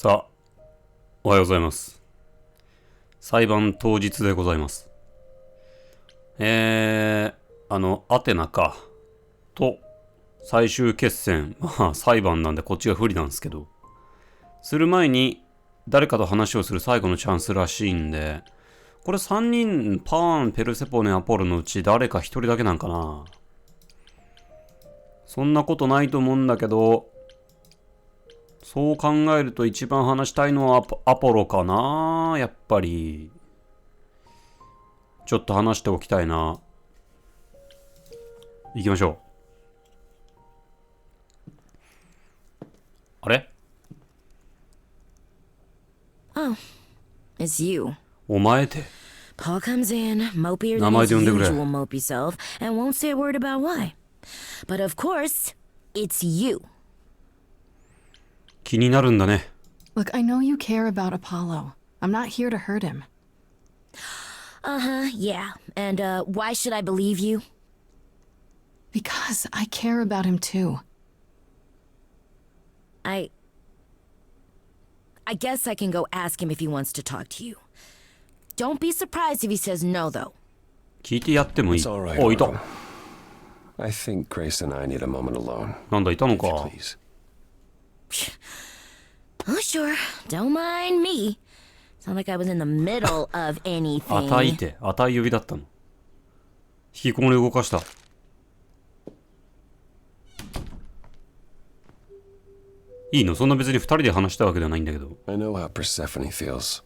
さあ、おはようございます。裁判当日でございます。アテナか。と、最終決戦。まあ、裁判なんでこっちが不利なんですけど。する前に、誰かと話をする最後のチャンスらしいんで、これ3人、パーン、ペルセポネ、アポロのうち誰か1人だけなんかな。そんなことないと思うんだけど、そう考えると一番話したいのはアポロかな、やっぱり。ちょっと話しておきたいな。行きましょう。あれ Oh, it's you. お前って。Paul comes in, mopier 名 than 前 his で呼んでくれ。 usual mopey self, and won't say a word about why. But of course, it's you. 気になるんだね。Look, I know you care about Apollo. I'm not here to hurt him. Uh-huh, yeah. And, why should I believe you? Because I care about him too. I guess I can go ask him if he wants to talk to you. Don't be surprised if he says no, though. 聞いてやってもいい。 It's all right, お、いた。 I think Grace and I need a moment alone. なんだ、いたの If you か。 please. Oh, sure. Don't mind me. Sound like I was in the middle of あたいっ anything. て、あたい呼びだったの。引きこもり動かした。いいの？そんな別に二人で話したわけではないんだけど。 I know how Persephone feels.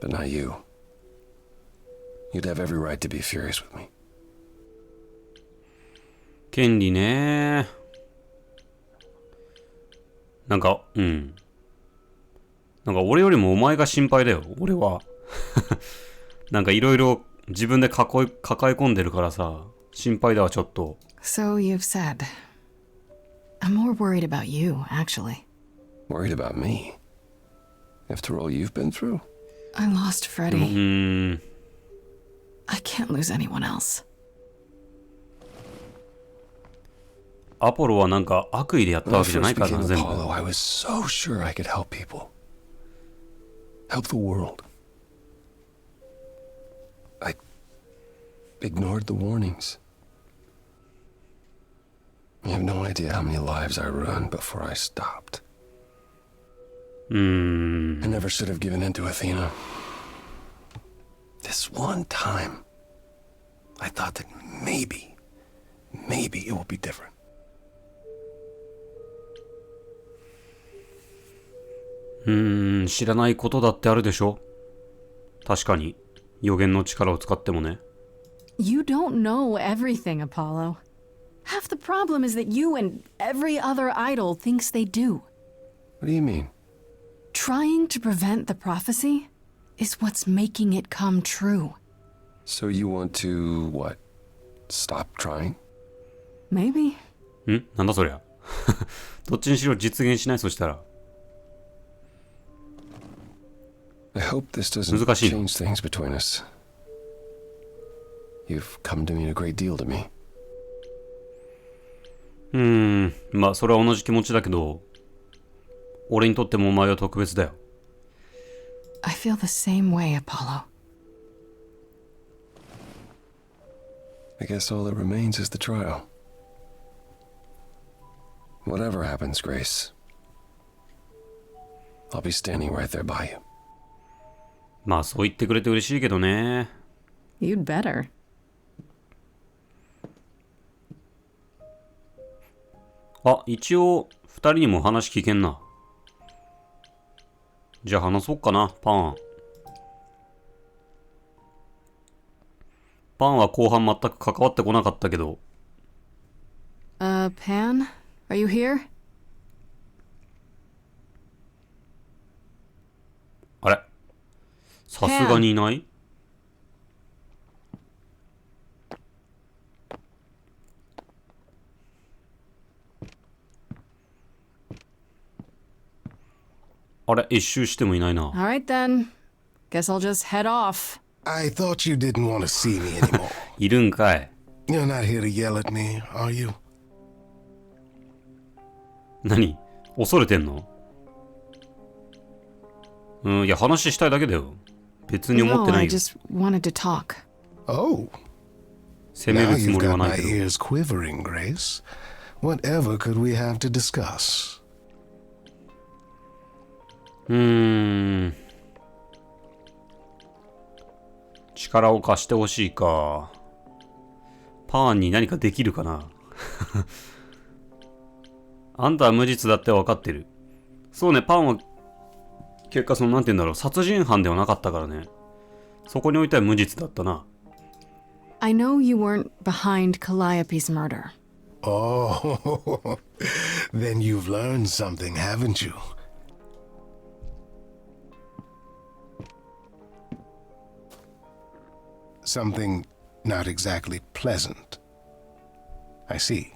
But not you. You'd have every right to be furious with me. 権利ね。なんか俺よりもお前が心配だよ、俺は。なんかいろいろ自分で抱え込んでるからさ、心配だわ、ちょっと。 So you've said. I'm more worried about you, actually. Worried about me? After all you've been through? I lost Freddie. I can't lose anyone else. アポロはなんか悪意でやったわ When I けじゃない first からな、 became 全部。 Apollo, I was so sure I could help people. Help the world. I ignored the warnings. You have no idea how many lives I ruined before I stopped. I never should have given in to Athena. This one time, I thought that maybe it will be different. 知らないことだってあるでしょ。確かに予言の力を使ってもね。 You don't know everything, Apollo. Half the problem is that you and every other idol thinks they do. What do you mean? Trying to prevent the prophecy is what's making it come true. So you want to, what, stop trying? Maybe. なんだそりゃ。どっちにしろ実現しない、そしたら。 I hope this doesn't 難しい。 change things between us. You've come to mean a great deal to me. まあそれは同じ気持ちだけど、俺にとってもお前は特別だよ。 I feel the same way, Apollo. I guess all that remains is the trial. Whatever happens, Grace, I'll be standing right there by you. まあそう言ってくれて嬉しいけどね。 You'd better. あ、一応二人にも話聞けんな。じゃあ話そうかな、パン。パンは後半全く関わってこなかったけど。 Pan? Are you here? あれ、さすがにいない？あれ、一周してもいないな。 All right then. Guess I'll just head off. I thought you didn't want to see me anymore. いるんかい。 You're not here to yell at me, are you? 何？恐れてんの？うん、いや、話したいだけだよ。別に思って No, な I いよ。 just wanted to talk. Oh, 責め now るつ you've もりは got ない my けど。 ears quivering, Grace. Whatever could we have to discuss? 力を貸してほしいか。パーンに何かできるかな。あんたは無実だって分かってる。そうね、パンは結果なんて言うんだろう、殺人犯ではなかったからね。そこにおいては無実だったな。I know you weren't behind Calliope's murder. Oh, then you've learned something, haven't you? Something not exactly pleasant. I see.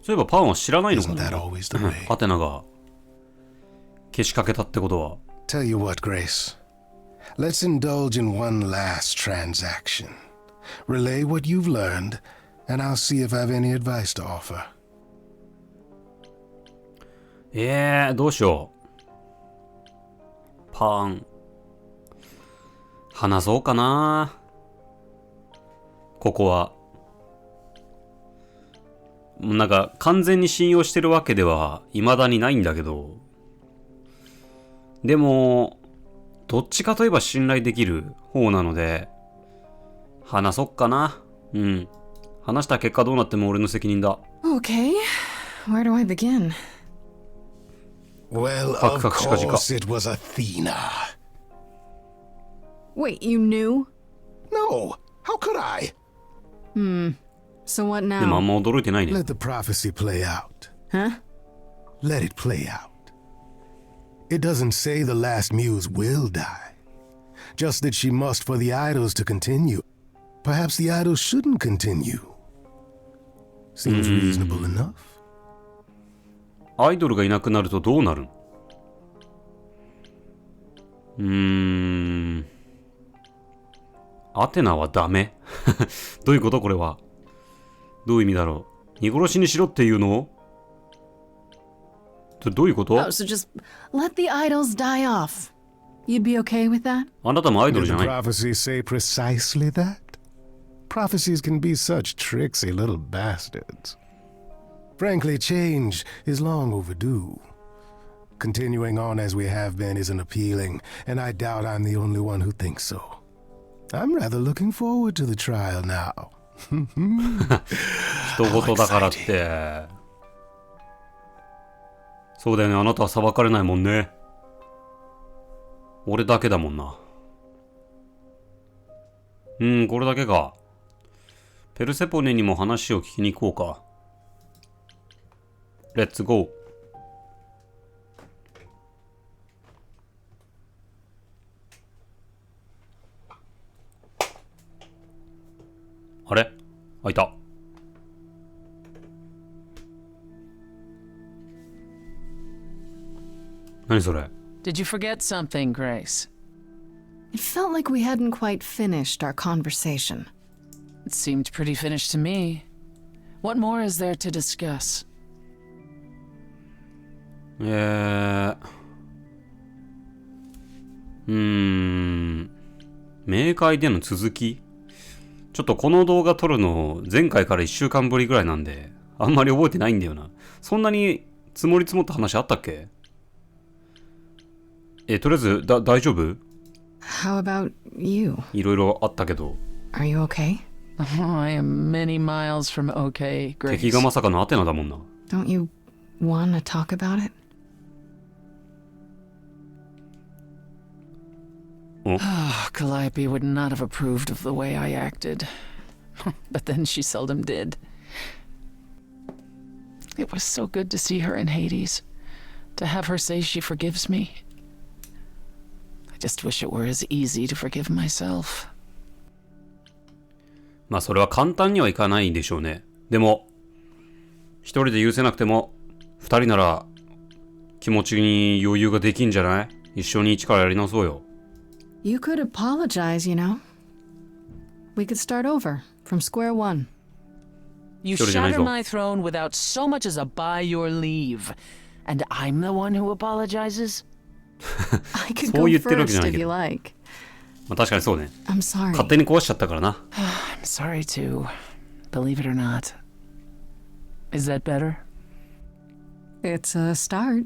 そういえばパンは知らないのか Isn't that な。 always the way? アテナがけしかけたってことは。Tell you what, Grace. Let's indulge in one last transaction. Relay what you've learned, and I'll see if I've any advice to offer. どうしよう。パン。話そうかな。ここは。なんか完全に信用してるわけでは未だにないんだけど。でも、どっちかといえば信頼できる方なので、話そっかな。うん。話した結果どうなっても俺の責任だ。Okay, where do I begin? Well, Fuck, of fuck, shika, shika. course it was Athena. Wait, you knew? No, how could I? So what でもあ now? んま驚いてないね。 Let the prophecy play out. Huh? Let it play out. It doesn't say the last muse will die, just that she must for the idols to continue. Perhaps the idols shouldn't continue. Seems reasonable enough. アイドルがいなくなるとどうなる？アテナはダメどういうことこれは。どういう意味だろう。見殺しにしろっていうの？どういうこと？ Oh, so just let the idols die off. You'd be okay with that? あなたもアイドル Did じゃ the ない？ prophecy say precisely that? Prophecies can be such tricksy little bastards. Frankly, change is long overdue. Continuing on as we have been isn't appealing, and I doubt I'm the only one who thinks so. I'm rather looking forward to the trial now. 人事だからって。そうだよね、あなたは裁かれないもんね。俺だけだもんな。これだけか。ペルセポネにも話を聞きに行こうか。レッツゴー。あれ？開いた。何それ？ Did you forget something, Grace? It felt like we hadn't quite finished our conversation. It seemed pretty finished to me. What more is there to discuss? 冥界での続き？ちょっとこの動画撮るの前回から1週間ぶりぐらいなんで、あんまり覚えてないんだよな。そんなに積もり積もった話あったっけ？とりあえず大丈夫？ How about you? いろいろあったけど。 Are you okay? Oh, I am many miles from okay, 敵 Grace. がまさかのアテナだもんな。 Don't you want to talk about it? Calliope would not have approved of the way I acted. But then she seldom did. It was so good to see her in Hades. To have her say she forgives me. I just wish it were as easy to forgive myself. まあそれは簡単にはいかないんでしょうね。でも、一人で許せなくても、二人なら気持ちに余裕ができんじゃない？一緒に一からやり直そうよ。You could apologize, you know. We could start over from square one. You Sure, shatter Janizo. my throne without so much as a by your leave. And I'm the one who apologizes? I could そう go 言ってるわけじゃ first ない if け you ど。like. まあ確かにそうね。 I'm sorry. 勝手に壊しちゃったからな。 I'm sorry too. Believe it or not. Is that better? It's a start.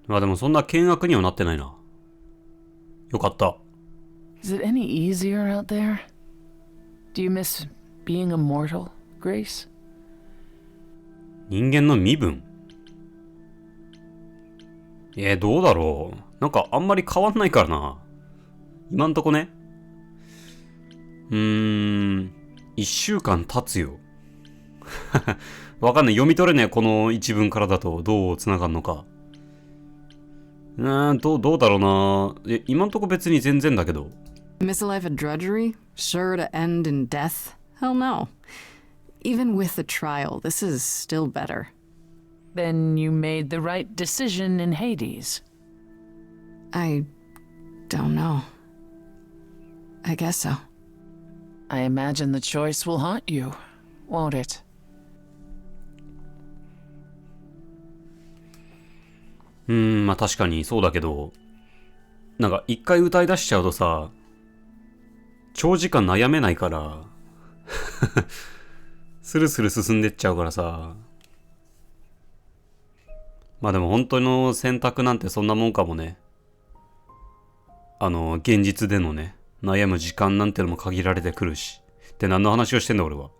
まあでもそんな険悪にはなってないな。よかった。Is it any easier out there? Do you miss being a mortal, Grace? 人間の身分。どうだろう。なんかあんまり変わんないからな。今んとこね。一週間経つよ。わかんない。読み取れねえ。この一文からだとどう繋がんのか。どうだろうな。今んとこ別に全然だけど。Miss a life of drudgery? Sure to end in death? Hell no. Even with the trial, this is still better. Then you made the right decision in Hades. I don't know. I guess so. I imagine the choice will haunt you, won't it? まあ確かにそうだけど、なんか一回歌い出しちゃうとさ、長時間悩めないから、スルスル進んでっちゃうからさ。まあでも本当の選択なんてそんなもんかもね。現実でのね、悩む時間なんてのも限られてくるし。って何の話をしてんだ俺は。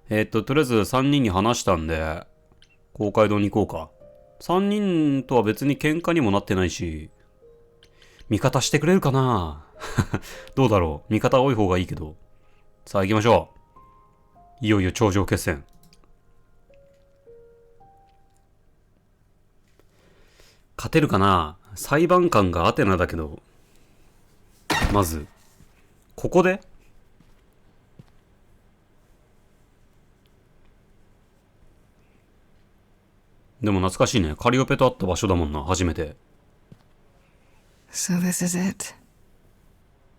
とりあえず3人に話したんで、公会堂に行こうか。3人とは別に喧嘩にもなってないし、味方してくれるかなどうだろう。味方多い方がいいけど。さあ行きましょう。いよいよ頂上決戦。勝てるかな。裁判官がアテナだけど。まず、ここででも懐かしいね。カリオペと会った場所だもんな、初めて。So this is it.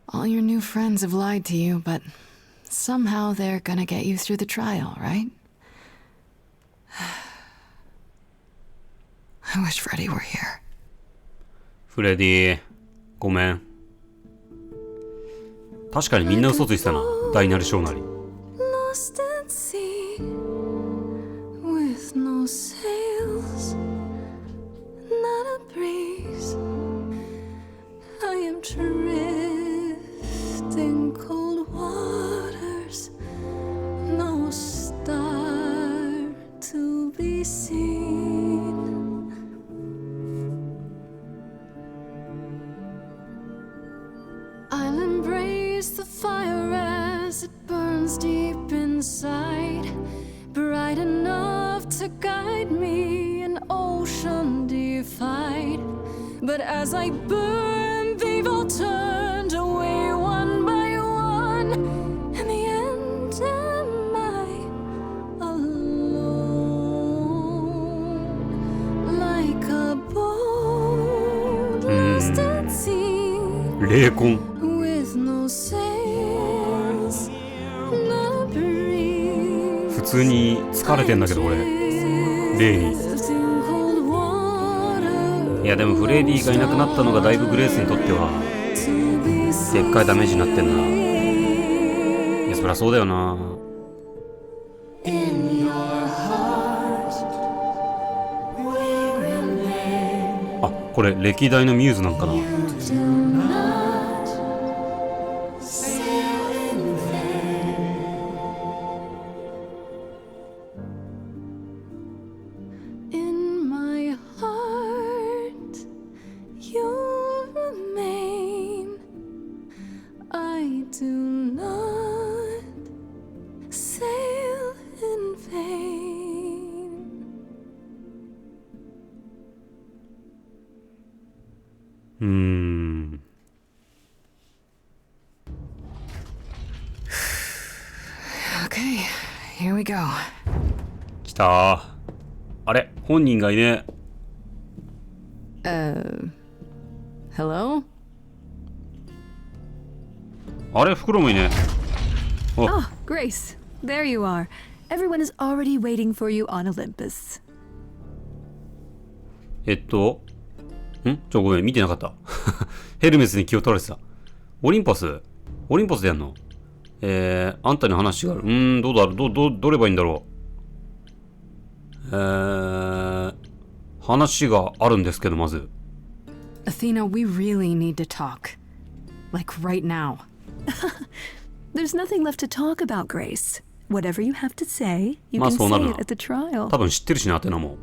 All your new friends have lied to you, but somehow they're gonna get you through the trial, right? I wish Freddy were here. フレディ、ごめん。確かにみんな嘘ついてたな。大なり小なり。Lost at sea with no sails, not a breeze. I am drifting cold waters, no star to be seen. I'll embrace the fire as it burns deep inside, bright enough to guide me, an ocean defied. But as I burn, they've all turned away one by one. In the end, am I alone? Like a boat lost at sea, 霊魂。 with no sails, not a breeze. 普通に疲れてんだけど俺。霊に。 Drifting cold water いやでもフレディがいなくなったのがだいぶグレースにとっては to be でっかいダメージになってんな。いやそりゃそうだよな。 in your heart. We remain. あ、これ歴代のミューズなんかな。 Do not sail in vain. In my heart, you'll remain. I do not sail in vain. Okay, here we go. 来たー。あれ本人がいねえ。 Hello? あれ袋もいねえ。 Oh, Grace, there you are. Everyone is already waiting for you on Olympus. ごめん、見てなかった。ヘルメスに気を取られてた。オリンポスでやんの？あんたに話がある。どうだろう、どればいいんだろう。話があるんですけど、まず。Athena, we really need to talk. Like right now. There's nothing left to talk about, Grace. Whatever you have to say, you まあ can そうな say る it な。 at the trial. 多分知ってるしな、アテナも。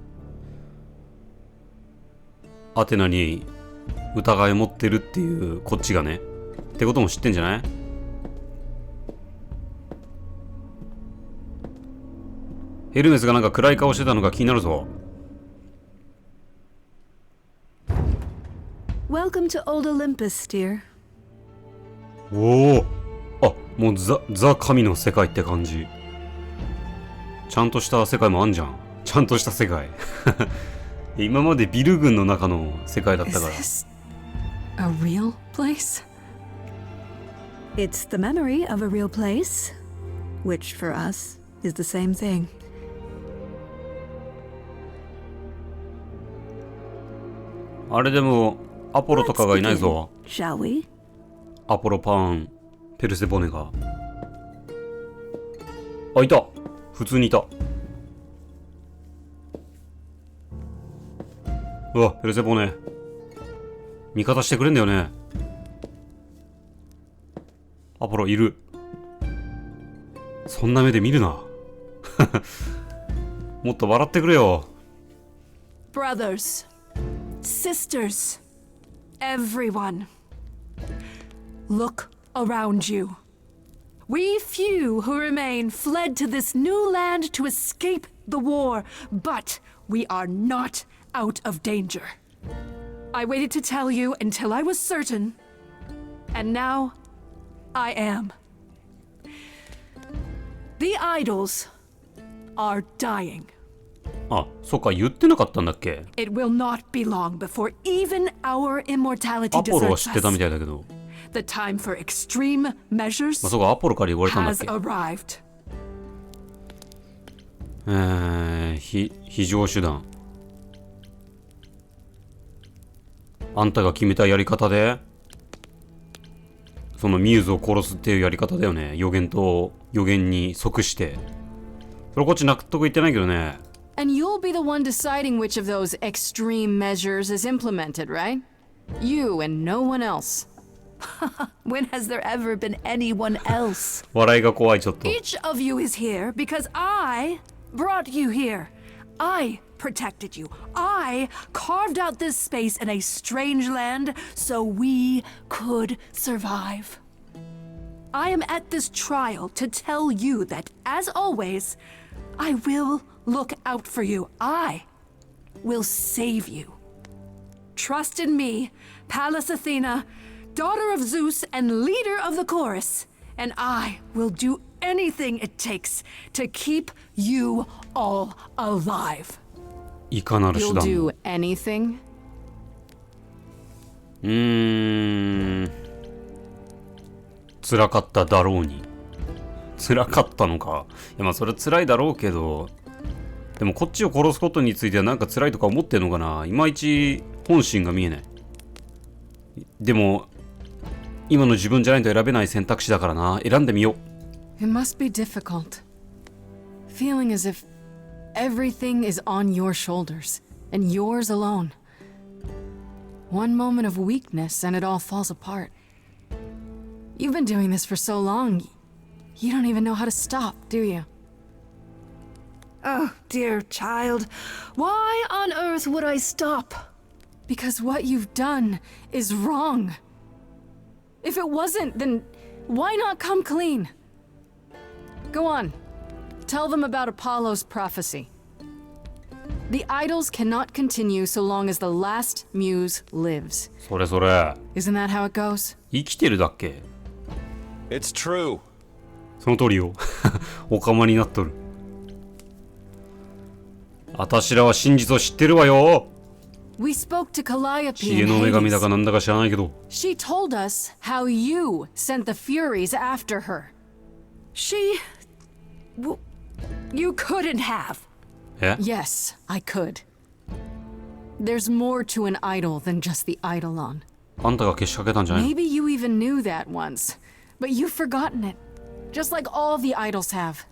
アテナに疑いを持ってるっていうこっちがね。ってことも知ってんじゃない？ヘルメスがなんか暗い顔してたのが気になるぞ。Welcome to Old Olympus, dear. おお、あ、もうザ神の世界って感じ。ちゃんとした世界もあんじゃん。ちゃんとした世界。今までビル群の中の世界だったから。Is this a real place? It's the memory of a real place, which for us is the same thing. あれでもアポロとかがいないぞ。 Shall we? アポロパーン、ペルセボネが。あ、いた。普通にいた。うわ、ペルセボネ。味方してくれんだよね。アポロいる。そんな目で見るな。もっと笑ってくれよ。Brothers, sisters, everyone, look around you. We few who remain fled to this new land to escape the war, but we are not out of danger. I waited to tell you until I was certain, and now I am. The idols are dying. あ、そっか、言ってなかったんだっけ？ It will not be long before even our immortality アポロは deserts 知ってたみ us. たいだけど。The time for extreme measures まあ、そうか、アポロから言われたんだっ has け？ arrived. 非常手段。あんたが決めたやり方で、そのミューズを殺すっていうやり方だよね。予言に即して。それこっち納得いってないけどね。And you'll be the one deciding which of those extreme measures is implemented, right? You and no one else. When has there ever been anyone else? 笑いが怖い、ちょっと。 Each of you is here because I brought you here. I protected you. I carved out this space in a strange land so we could survive. I am at this trial to tell you that, as always, I will look out for you. I will save you. Trust in me, Pallas Athena, daughter of Zeus and leader of the chorus, and I will do anything it takes to keep you all alive. いかなる手 You'll 段。 do anything? 辛かっただろうに。辛かったのか。いや、まあそれ辛いだろうけど、でもこっちを殺すことについてはなんか辛いとか思ってんのかな。いまいち本心が見えない。でも今の自分じゃないと選べない選択肢だからな。選んでみよう。 It must be difficult. Feeling as if everything is on your shoulders and yours alone. One moment of weakness and it all falls apart. You've been doing this for so long, you don't even know how to stop, do you? Oh, dear child, why on earth would I stop? Because what you've done is wrong. If it wasn't, then why not come clean? Go on. Tell them about Apollo's prophecy. The idols cannot continue so long as the last muse lives. それそれ。 Isn't that how it goes? 生きてるだっけ？ It's true. その通りよ。おかまになっとる。あたしらは真実を知ってるわよ。 We spoke to Calliope 知恵 and の女神だ Hades. かなんだか知らないけど。 She told us how you sent the Furies after her. She. You couldn't have. え？ Yes, I could. There's more to an idol than just the eidolon. あんたがけしかけたんじゃないの？ Maybe you even knew that once, but you've forgotten it, just like all the idols have.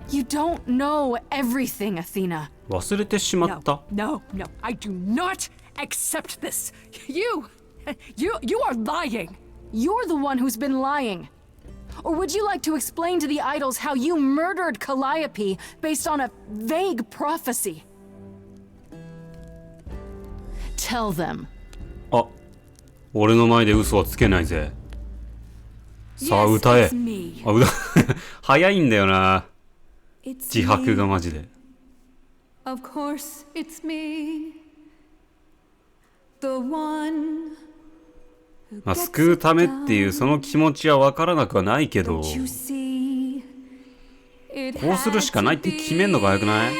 You don't know everything, Athena. 忘れてしまった。 No, I do not accept this. You are lying. You're the one who's been lying. Or would you like to explain to the idols how you murdered Calliope based on a vague prophecy? Tell them. あ、俺の前で嘘はつけないぜ。さあ、歌え。あ、歌早いんだよな。自白がマジで。Of course, it's me. The one. まあ、救うためっていうその気持ちは分からなくはないけど、こうするしかないって決めんのが早くない？ You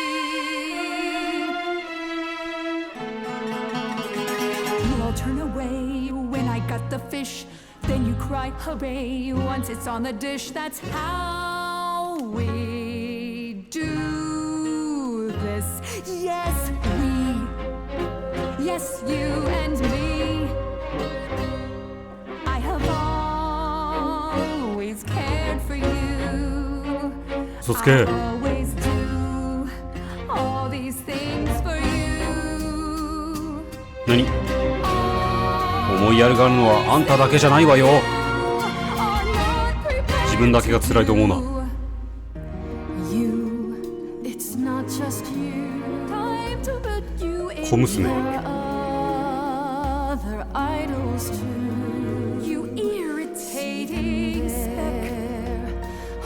all turn away when I got the fish. Then you cry hooray once it's on the dish. That's how we do this. Yes, we. Yes, you and me.I have always cared for you. 嘘つけ。 I always do all these things for you. 何？思いやるがあるのはあんただけじゃないわよ。自分だけが辛いと思うな。小娘。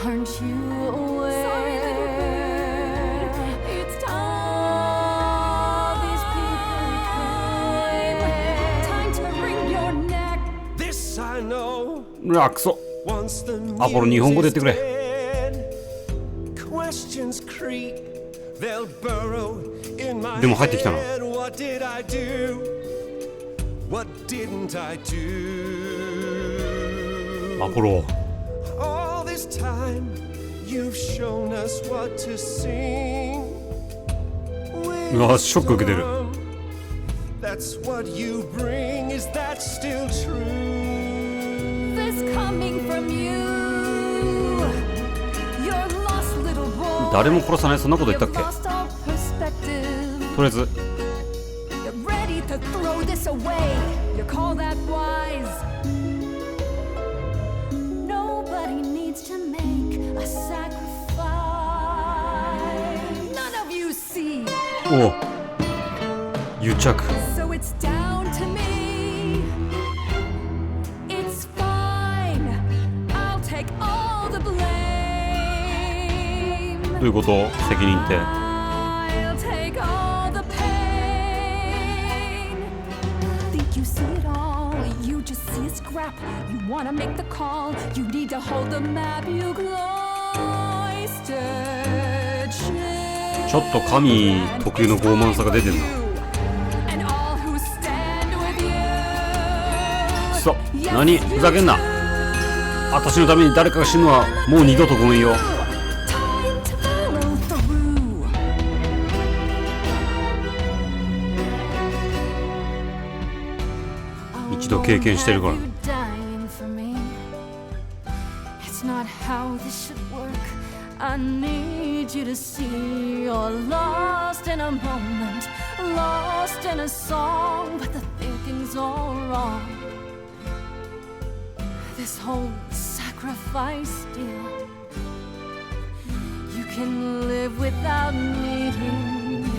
Aren't you aware? It's time these people came. Time to wring your neck. This I know. うわ、くそ。アポロ日本語で言ってくれ。でも入ってきたな。アポロ。Time you've shown us what to sing. うわ、ショック受けてる。 That's what you bring. Is that still true? This coming from you. Your lost little boy. 誰も殺さない、そんなこと言ったっけ？ You've lost all perspective. とりあえず。 You're ready to throw this away. You call that wise?Nobody needs to make a sacrifice. None of you see. おう、癒着。 So it's down to me. It's fine. I'll take all the blame. どういうこと？責任って。 I'll take all the pain. Think you see it all.You just see a scrap. You wanna make the call. You need to hold the map. You cloistered shit. ちょっと神特有の傲慢さが出てんな。 And all who stand with you. くそ、何？ふざけんな。私のために誰かが死ぬのはもう二度とごめんよ。 Time to follow through. 一度経験してるから。 It's not how this should work. I need you to see you're lost in a moment, lost in a song, but the thinking's all wrong. This whole sacrifice deal, you can live without needing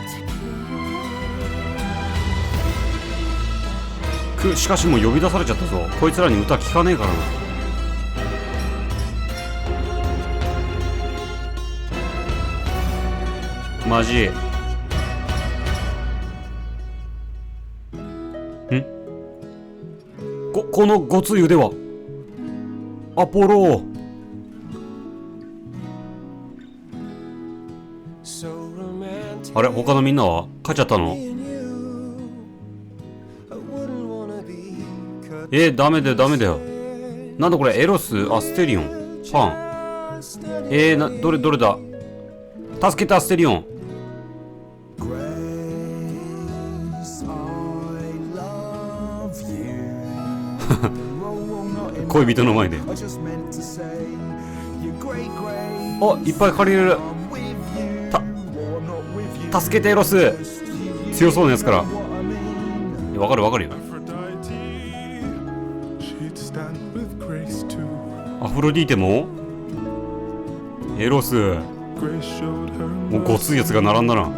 to kill. しかしもう呼び出されちゃったぞ。こいつらに歌聞かねえからな。マジ。このごつゆではアポロ。あれ、他のみんなは帰っちゃったの？ダメだよダメだよ。なんだこれ、エロス、アステリオン、パン。どれだ。助けてアステリオン。恋人の前で。お、いっぱい借りれる。助けてエロス。強そうなやつから。わかるわかるよ。アフロディーテもエロス。もうごついやつが並んだな。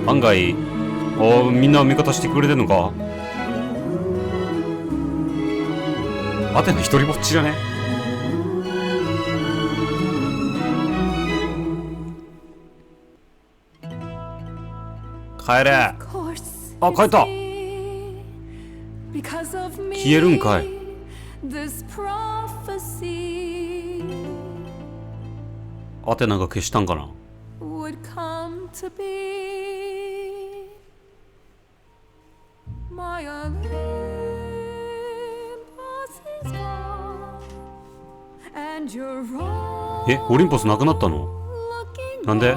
案外みんな味方してくれてんのか。アテナ一人ぼっちじゃね。帰れ。あ、帰った。消えるんかい。アテナが消したんかな。え、オリンポスなくなったの？なんで？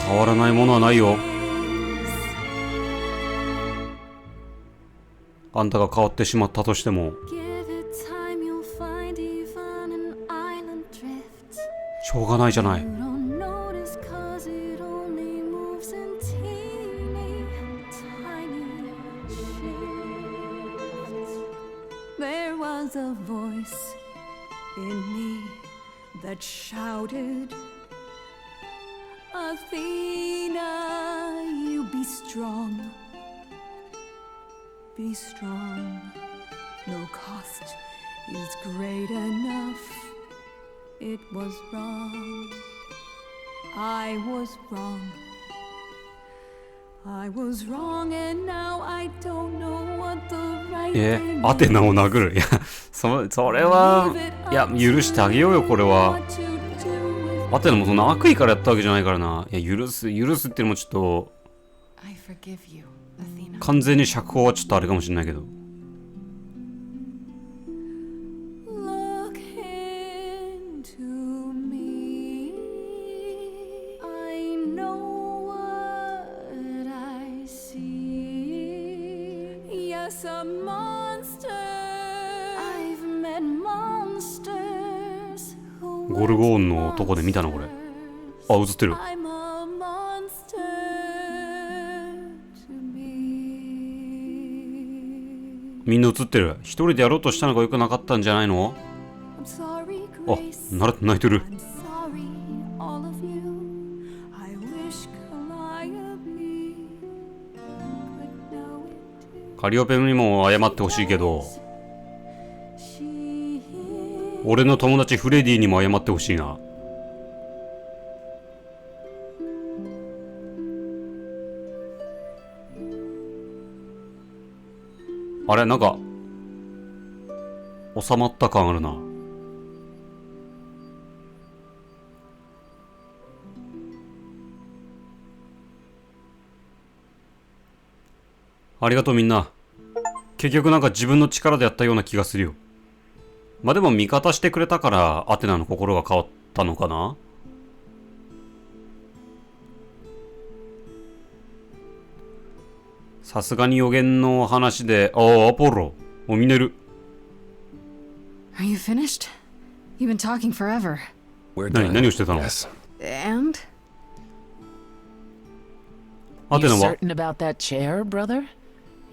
変わらないものはないよ。あんたが変わってしまったとしてもしょうがないじゃない。That shouted, Athena, you be strong. Be strong. No cost is great enough. It was wrong. I was wrong. I was wrong and now I don't know what the right thing is. アテナを殴る。いや、それは、いや、許してあげようよ、これは。アテナもそんな悪意からやったわけじゃないからな。いや、許すっていうのもちょっと、完全に釈放はちょっとあれかもしれないけど。ゴルゴーンのとこで見たなこれ。あ、映ってる。みんな映ってる。一人でやろうとしたのが良くなかったんじゃないの？あ、泣いてる。カリオペにも謝ってほしいけど、俺の友達フレディにも謝ってほしいな。あれ、なんか収まった感あるな。ありがとうみんな。結局なんか自分の力でやったような気がするよ。まあでも味方してくれたからアテナの心が変わったのかな。さすがに予言の話で、アポロ、もうみんないる。Are you finished? You've been talking forever. 何をしてたの？ And? アテナ You は certain about that chair, brother?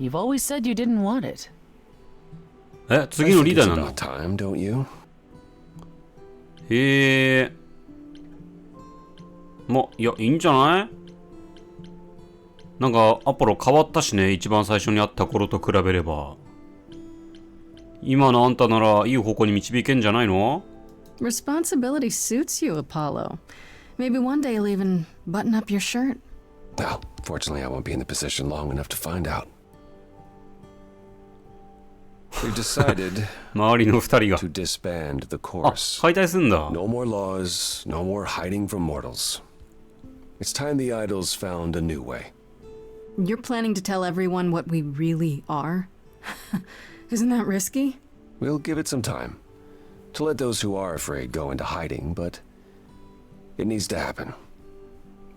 You've always said you didn't want it. 次のリーダーなの？ time, don't you? ま、いや、いいんじゃない？なんか、アポロ変わったしね、一番最初に会った頃と比べれば。今のあんたならいい方向に導けんじゃないの？ Responsibility suits you, Apollo. Maybe one day you'll even button up your shirt. Well, fortunately, I won't be in the position long enough to find out. We've decided 周りの二人が to disband the あ、 chorus. 解体すんだ。 No more laws, no more hiding from mortals. It's time the idols found a new way. You're planning to tell everyone what we really are? Isn't that risky? We'll give it some time to let those who are afraid go into hiding, but it needs to happen.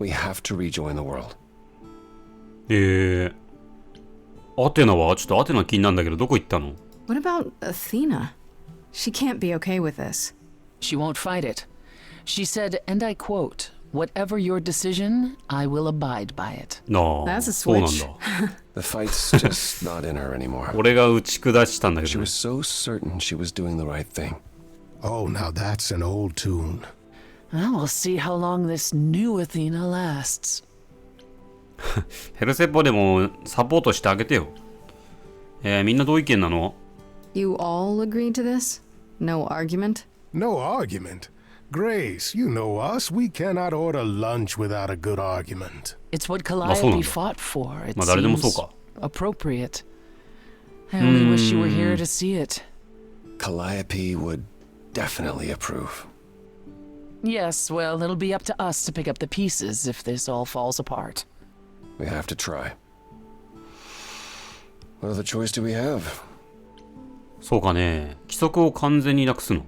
We have to rejoin the world. アテナはちょっとアテナ気になるんだけど、どこ行ったの？ What about Athena? She can't be okay with this. She won't fight it. She said, and I quote, "Whatever your decision, I will abide by it." なあ、 That's a そうなん switch. だ。 The fight's just not in her anymore. 俺が打ち下したんだけ She どね was so certain she was doing the right thing. Oh, now that's an old tune. Well, we'll see how long this new Athena lasts. ヘルセポでもサポートしてあげてよ。みんな同意見なの？ You all agreed to this? No argument? No argument. Grace, you know us. We cannot order lunch without a good argument. It's what まあそうなん Calliope だ。 fought for. It まあ誰でもそう seems か。 appropriate. I only wish you were here to see it. Calliope would definitely approve. Yes, well, it'll be up to us to pick up the pieces if this all falls apart. We have to try. What other choice do we have? そうかね。規則を完全になくすの。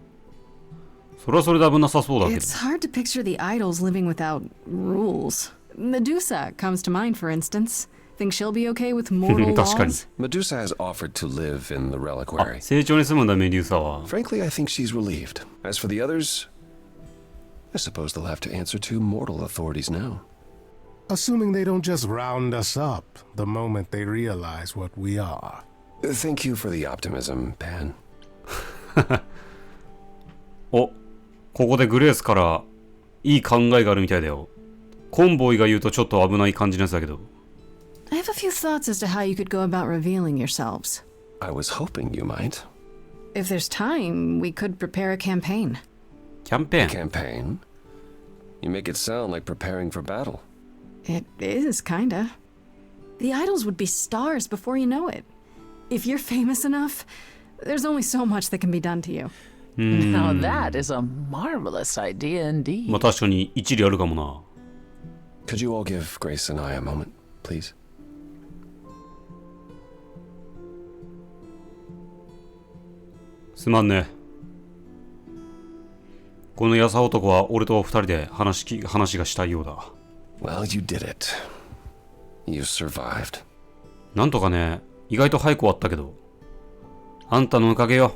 それはそれで危なさそうだけど。 It's hard to picture the idols living without rules. Medusa comes to mind, for instance. Think she'll be okay with mortal 確かに。 laws? Medusa has offered to live in the あ、 reliquary. 成長に住むんだ、メデューサは。 Frankly, I think she's relieved. As for the others, I suppose they'll have to answer to mortal authorities now. Assuming they don't just round us up the moment they realize what we are. Thank you for the optimism, Pan. お、ここでグレースからいい考えがあるみたいだよ。コンボイが言うとちょっと危ない感じのやつだけど。I have a few thoughts as to how you could go about revealing yourselves. I was hoping you might. If there's time, we could prepare a campaign. キャンペーン。 Campaign? You make it sound like preparing for battle. It is, kinda. The idols would be stars before you know it. If you're famous enough, there's only so much that can be done to you. Now that is a marvelous idea indeed. まあ確かに一理あるかもな。 Could you all give Grace and I a moment, please? すまんね。このヤサ男は俺と二人で話がしたいようだ。Well, you did it. You survived. なんとかね、意外と早く終わったけど。あんたのおかげよ。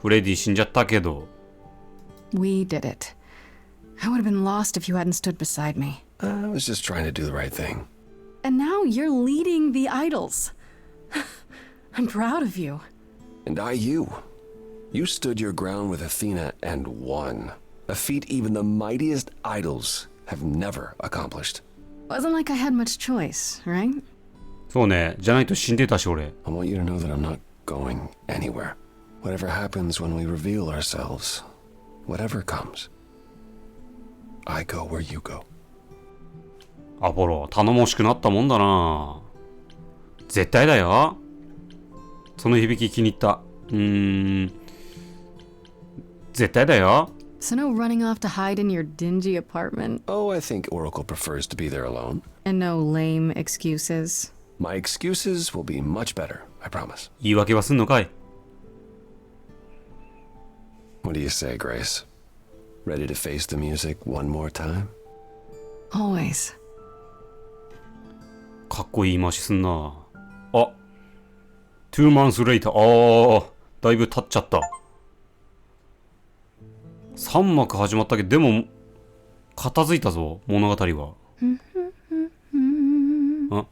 フレディ死んじゃったけど。We did it. I would have been lost if you hadn't stood beside me. I was just trying to do the right thing. And now you're leading the idols. I'm proud of you. And you. You stood your ground with Athena and won. A feat even the mightiest idols have never accomplished. Wasn't like I had much choice, right? そうね、じゃないと死んでたし俺。 I want you to know that I'm not going anywhere. Whatever happens when we reveal ourselves, whatever comes, I go where you go. アポロ、頼もしくなったもんだな。絶対だよ。その響き気に入った。絶対だよ。 So no running off to hide in your dingy apartment. Oh, I think Oracle prefers to be there alone. And no lame excuses. My excuses will be much better, I promise. 言い訳はすんのかい？ What do you say, Grace? Ready to face the music one more time? Always. かっこいい言い回しすんな。あ、2 months later。ああ、だいぶ経っちゃった。3幕始まったけど、でも、片付いたぞ、物語は。あ、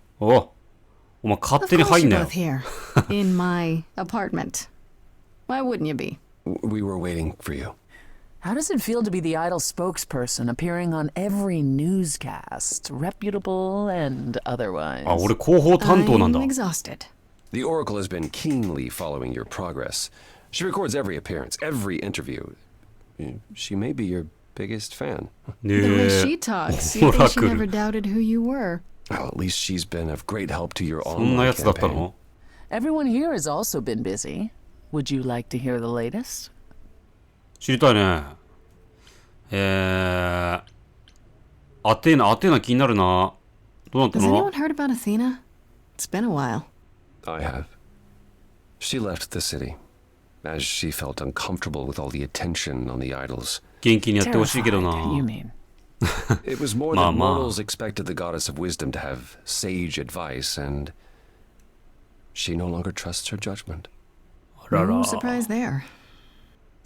お前勝手に入んなよ。 Of course you're both here. In my apartment. Why wouldn't you be? We were waiting for you. How does it feel to be the idol spokesperson appearing on every newscast, reputable and otherwise? あ、俺広報担当なんだ。 I'm exhausted. The Oracle has been keenly following your progress. She records every appearance, every interview. She may be your biggest fan. The way she talks, you think she never doubted who you were. Well, at least she's been of great help to your そんな online やつだった campaign. の？ Everyone here has also been busy. Would you like to hear the latest? 知りたいね。アテナ気になるな。どうなった Has の？ anyone heard about Athena? It's been a while. I have. She left the city, as she felt uncomfortable with all the attention on the idols. 元気にやってほしいけど Terrified, you な。 mean? It was more that mortals expected the goddess of wisdom to have sage advice, and she no longer trusts her judgment. あらら。 No surprise there.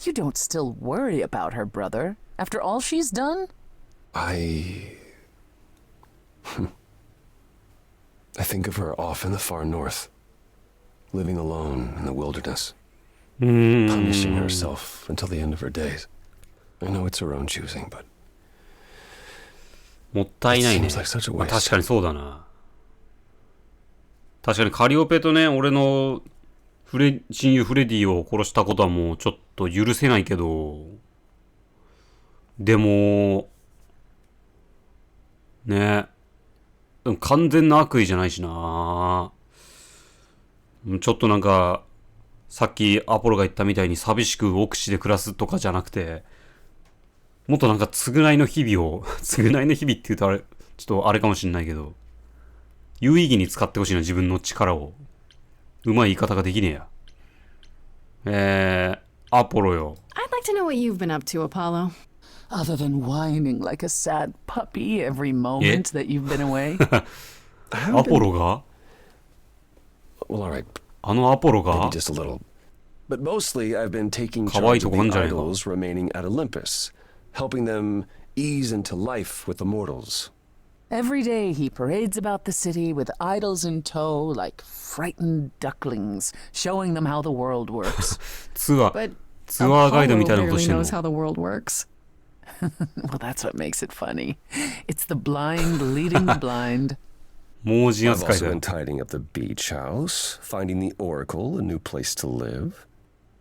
You don't still worry about her, brother, after all she's done? I think of her off in the far north, living alone in the wilderness, punishing herself until the end of her days. I know it's her own choosing, but もったいないね。 Seems like such a waste. まあ確かにそうだな。確かにカリオペとね、俺の親友フレディを殺したことはもうちょっと許せないけど、でも、ね、でも完全な悪意じゃないしな。ちょっとなんか、さっきアポロが言ったみたいに寂しく奥地で暮らすとかじゃなくて、もっとなんか償いの日々を、償いの日々って言うとあれ、ちょっとあれかもしんないけど、有意義に使ってほしいな、自分の力を。うまい言い方ができねえや。アポロよ。I'd like to know what you've been up to, Apollo. Other than whining like a sad puppy every moment that you've been away? アポロが well, all right, あのアポロ maybe が just a little. But mostly, I've been taking 可愛い charge と of こあん the じゃねえか。 idols remaining at Olympus, helping them ease into life with the mortals. Every day he parades about the city with idols in tow like frightened ducklings, showing them how the world works. ツアー But ツアーガイドみたいなこと barely してんの knows how the world works. Well, that's what makes it funny. It's the blind leading the blind. 盲人 I've 扱い also だ been よ。 tidying up the beach house, finding the oracle, a new place to live.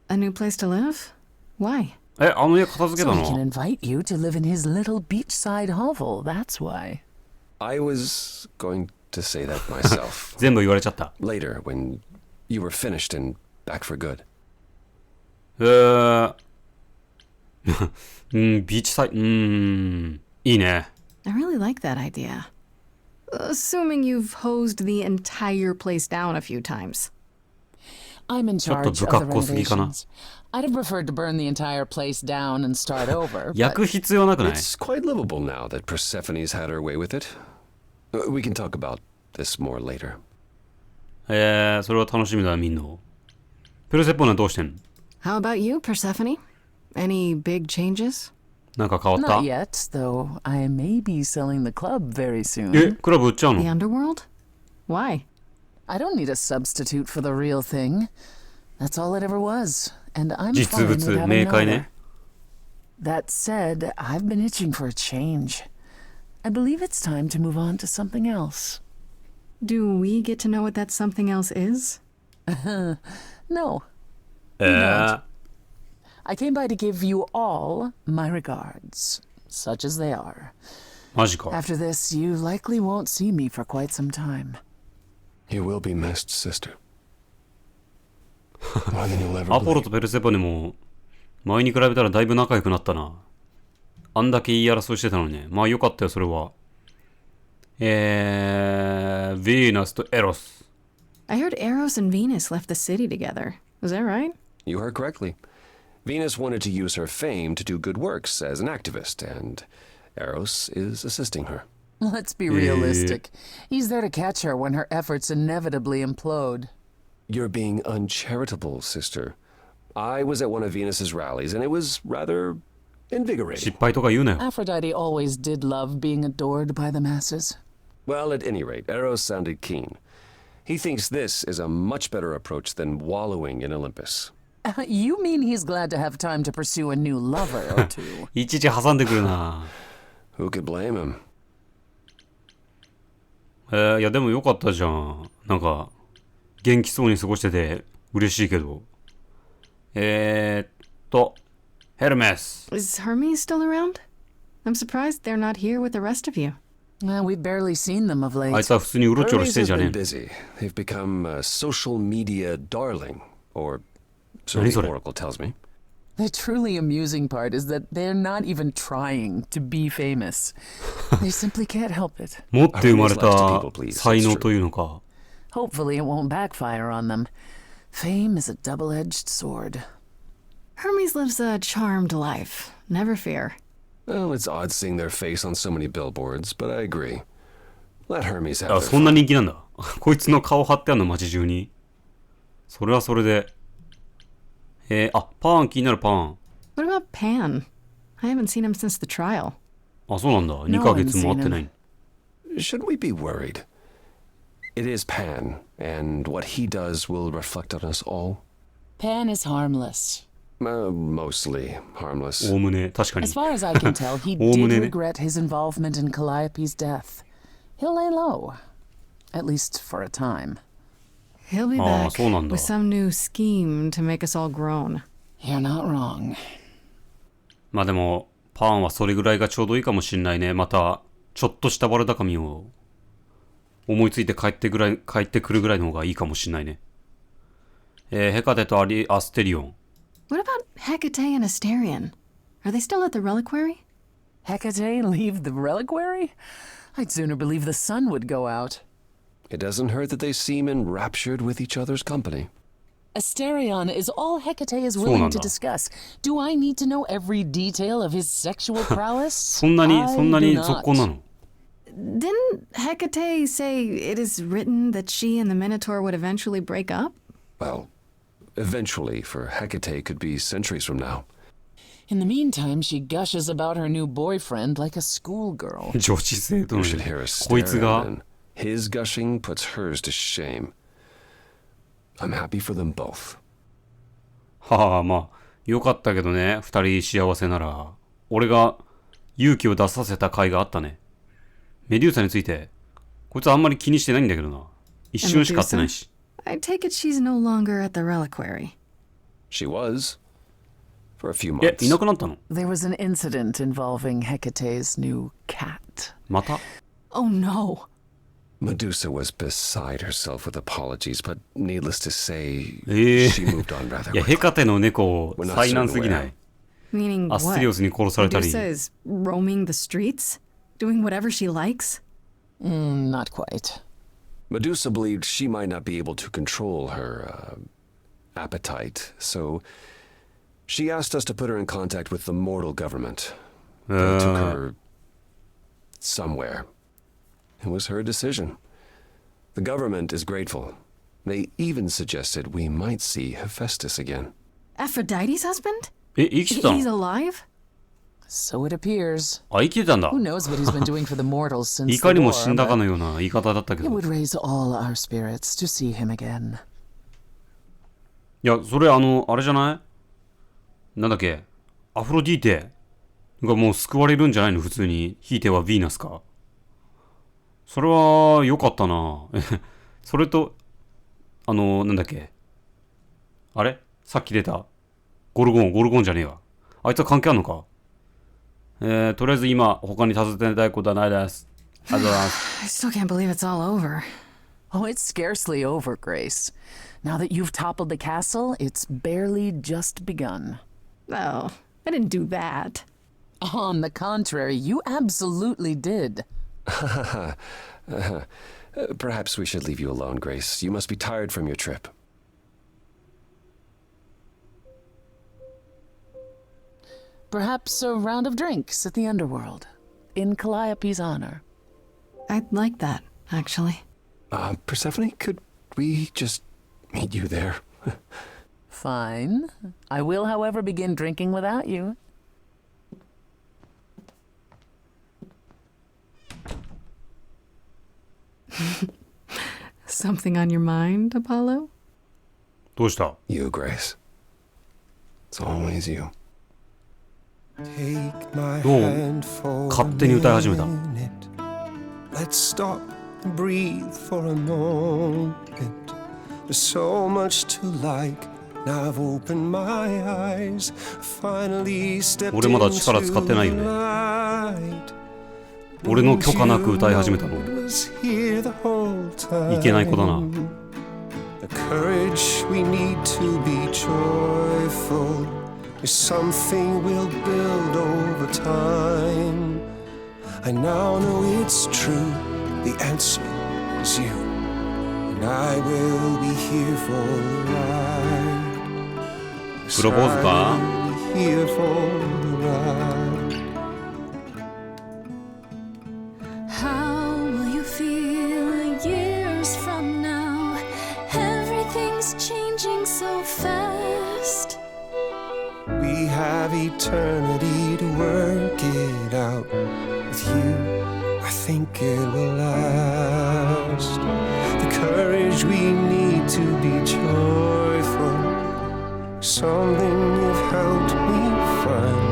A new place to live? Why? あの家片付け So た he can の？ invite you to live in his little beachside hovel, that's why. I was going to say that myself. 全部言われちゃった。 Later, when you were finished and back for good. ビーチサイ、いいね。 I really like that idea. Assuming you've hosed the entire place down a few times. I'm in ちょっと charge 不 of the 格好すぎかな。 renovations. I'd have preferred to burn the entire place down and start over, but 焼く必要なくない？ It's quite livable now that Persephone's had her way with it. We can talk about this more later. それは楽しみだ、みんな。ペルセポネはどうしてんの？ How about you, Persephone? Any big changes? なんか変わった？ not yet, though I may be selling the club very soon. クラブ売っちゃう The の？ underworld? Why? I don't need a substitute for the real thing. That's all it ever was, and I'm 実 fine 物 with having 明 no 快 other. ね。 That said, I've been itching for a change. I believe it's time to move on to something else. Do we get to know what that something else is? No, I came by to give you all my regards, such as they are. マジか。 After this, you likely won't see me for quite some time. You will be missed, sister. More than you'll ever アポロ believe. とペルセポネも前に比べたらだいぶ仲良くなったな。あんだけ言い争いしてたのにね。まあよかったよ、それは。ヴィーナスとエロス。 I heard Eros and Venus left the city together. Was that right? You heard correctly. Venus wanted to use her fame to do good works as an activist, and Eros is assisting her. Let's be realistic. He's there to catch her when her efforts inevitably implode. You're being uncharitable, sister. I was at one of Venus's rallies, and it was rather invigorating. 失敗とか言うなよ。 Aphrodite always did love being adored by the masses. Well, at any rate, Eros sounded keen. He thinks this is a much better approach than wallowing in Olympus. You mean he's glad to have time to pursue a new lover or two? いちいち挟んでくるな。 Who could blame him? いやでもよかったじゃん。なんか元気そうに過ごしてて嬉しいけど。ヘルメス。 Is Hermes still around? I'm surprised they're not here with the rest of you. We've barely seen them of あい late. つは普通にうろちょろし Hermes てんじ has ゃね been え。 busy. They've become a social media darling, or so 何 the それ？ Oracle tells me. The truly amusing part is that they're not even trying to be famous. They simply can't help it. 持って生まれた才能というのか。 Hopefully it won't backfire on them. Fame is a double-edged sword. Hermes lives a charmed life. Never fear. Well, it's odd seeing their face on so many billboards, but I agree. Let Hermes have あ、 their そんな fun. 人気なんだ。こいつの顔貼ってあんの街中に。それはそれで。あ、パン気になるパン。 What about Pan? I haven't seen him since the trial. あ、そうなんだ。2ヶ月も会ってない。 Should we be worried? It is Pan, and what he does will reflect on us all. Pan is harmless. Mostly harmless. おおむね、確かに。 As far as I can tell, he おおむ did ねね。 regret his involvement in Calliope's death. He'll lay low. At least for a time. He'll be ああ、 back そうなんだ。 with some new scheme to make us all groan. You're not wrong. まあでも、パンはそれぐらいがちょうどいいかもしんないね。また、ちょっとした悪巧みを思いついて帰ってくるぐらいの方がいいかもしんないね。ヘカテとアステリオン。 What about Hecate and Asterion? Are they still at the reliquary? Hecate leave the reliquary? I'd sooner believe the sun would go out. It doesn't hurt that they seem enraptured with each other's company. Asterion is all Hecate is willing to discuss. Do I need to know every detail of his sexual prowess? そんなに I 続 do not. 行なの？ Didn't Hecate say it is written that she and the Minotaur would eventually break up? Well, eventually, for Hecate could be centuries from now. In the meantime, she gushes about her new boyfriend like a schoolgirl. 女子生徒 You の should hear us こい stare つ at が him. His gushing puts hers to shame. I'm happy for them both. はあ、まあ、よかったけどね。二人幸せなら。俺が勇気を出させた甲斐があったね。メデューサについて、こいつあんまり気にしてないんだけどな。一瞬しか会ってないし。 I take it she's no longer at the reliquary. She was. For a few い months. なくなったの？ There was an incident involving Hecate's new cat. また？ Oh no. Medusa was beside herself with apologies, but needless to say, ええ she moved on rather いや、ヘ quickly. カテの猫、災難すぎない。 Meaning アステリオ what? スに殺されたり。 Medusa is roaming the streets? Doing whatever she likes? Not quite. Medusa believed she might not be able to control her appetite, so she asked us to put her in contact with the mortal government. They took her somewhere. It was her decision. The government is grateful. They even suggested we might see Hephaestus again. Aphrodite's husband? 生きてた He's の？ alive? So it appears. あ、生きてたんだ。 Who knows what he's been doing for the mortals い since か the にも war, 死んだか but のような言い方だったけ it ど。 would raise all our spirits to see him again. いや、それあれじゃない？なんだっけ？アフロディーテがもう救われるんじゃないの？普通に。ひいてはヴィーナスか。それは良かったな。それと、なんだっけ？あれ？さっき出たゴルゴンじゃねえわ。あいつは関係あんのか？とりあえず今、他に尋ねたいことはないです。ありがとうございます。 I still can't believe it's all over. Oh, it's scarcely over, Grace. Now that you've toppled the castle, it's barely just begun. Oh, I didn't do that. On the contrary, you absolutely did. Perhaps we should leave you alone, Grace. You must be tired from your trip. Perhaps a round of drinks at the underworld, in Calliope's honor. I'd like that, actually. Persephone, could we just meet you there? Fine. I will, however, begin drinking without you. Something on your mind, Apollo? どうした？ You, Grace. It's always you. どう勝手に歌い始めた？ Let's stop, breathe for a moment. There's so much to like Now I've opened my eyes, finally stepped 俺まだ力使ってないよね。俺の許可なく歌い始めたの。いけない子だな。The courage we need to be joyful is something we'll build over time. I now know it's true, the answer is you, and I will be here for the ride. プロポーズか？ Here for the ride. How will you feel years from now? Everything's changing so fast. We have eternity to work it out. With you, I think it will last. The courage we need to be joyful, something you've helped me find.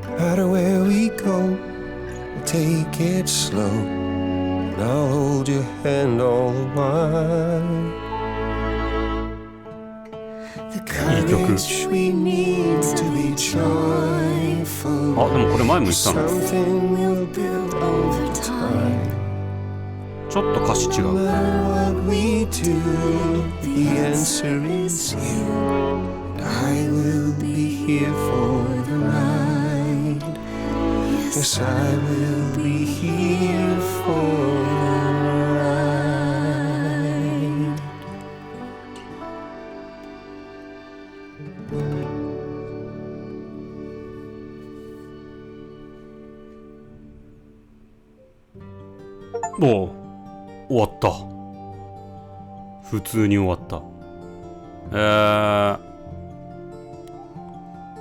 No matter where we go, we'll take it slow, and I'll hold your hand all the while. The courage we need to be joyful. あ、でもこれ前も言ったの。 Something we'll build over time. ちょっと歌詞違 No う。 matter what we do, the answer is you. I will be here for the ride. Yes, I will be here for the ride.おう、終わった。普通に終わった。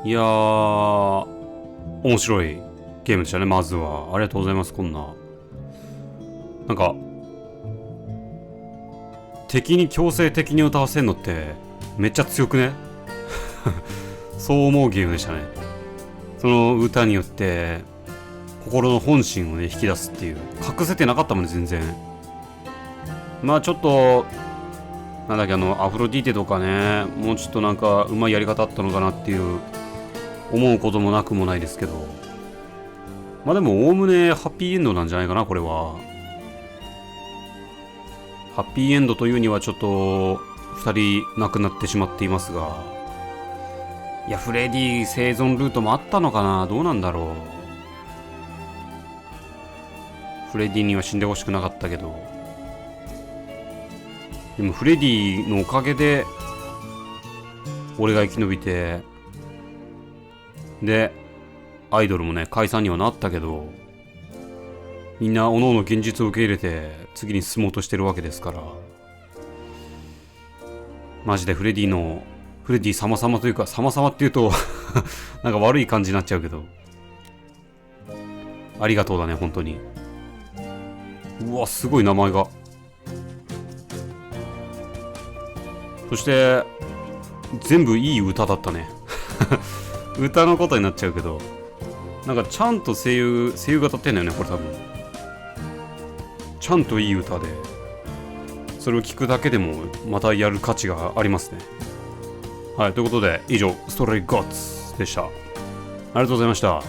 いやー、面白いゲームでしたね、まずは。ありがとうございます、こんな。なんか、敵に強制的に歌わせるのってめっちゃ強くねそう思うゲームでしたね。その歌によって心の本心をね引き出すっていう。隠せてなかったもんね、全然。まあちょっとなんだっけ、アフロディーテとかね、もうちょっとなんかうまいやり方あったのかなっていう思うこともなくもないですけど、まあでもおおむねハッピーエンドなんじゃないかな、これは。ハッピーエンドというにはちょっと2人亡くなってしまっていますが、いやフレディ生存ルートもあったのかな、どうなんだろう。フレディには死んでほしくなかったけど、でもフレディのおかげで俺が生き延びて、でアイドルもね解散にはなったけど、みんな各々現実を受け入れて次に進もうとしてるわけですから、マジでフレディ様々というか、様々っていうとなんか悪い感じになっちゃうけど、ありがとうだね本当に。うわ、すごい名前が。そして全部いい歌だったね歌のことになっちゃうけど、なんかちゃんと声優が歌ってんだよね、これ多分。ちゃんといい歌で、それを聞くだけでもまたやる価値がありますね。はい、ということで以上ストレイゴッツでした。ありがとうございました。